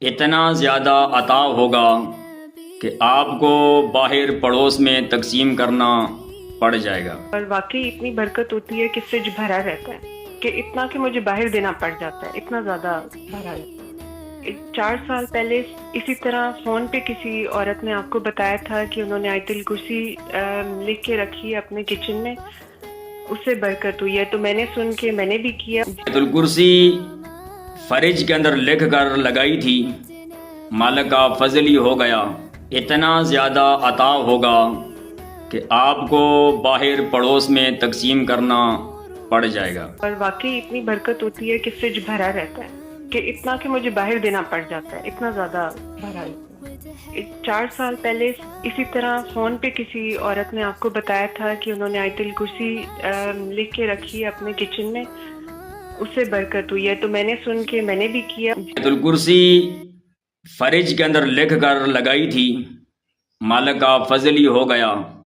اتنا زیادہ عطا ہوگا کہ آپ کو باہر پڑوس میں تقسیم کرنا پڑ جائے گا۔ اور واقعی اتنی برکت ہوتی ہے کہ فرج بھرا رہتا ہے، کہ اتنا کہ مجھے باہر دینا پڑ جاتا ہے، اتنا زیادہ بھرا رہتا ہے۔ 4 سال پہلے اسی طرح فون پہ کسی عورت نے آپ کو بتایا تھا کہ انہوں نے آیت الکرسی لکھ کے رکھی ہے اپنے کچن میں، اس سے برکت ہوئی ہے، تو میں نے سن کے میں نے بھی کیا۔ آیت الکرسی فرج کے اندر لکھ کر لگائی تھی، مالک کا فضل ہی ہو گیا، اتنا زیادہ عطا ہوگا کہ آپ کو باہر پڑوس میں تقسیم کرنا پڑ جائے گا۔ اور واقعی اتنی برکت ہوتی ہے کہ فرج بھرا رہتا ہے، کہ اتنا کہ مجھے باہر دینا پڑ جاتا ہے، اتنا زیادہ بھرا رہتا ہے۔ 4 سال پہلے اسی طرح فون پہ کسی عورت نے آپ کو بتایا تھا کہ انہوں نے آیت الکرسی لکھ کے رکھی ہے اپنے کچن میں، اس سے برکت ہوئی ہے، تو میں نے سن کے میں نے بھی کیا۔ آیت الکرسی فرج کے اندر لکھ کر لگائی تھی، مالک کا فضل ہی ہو گیا،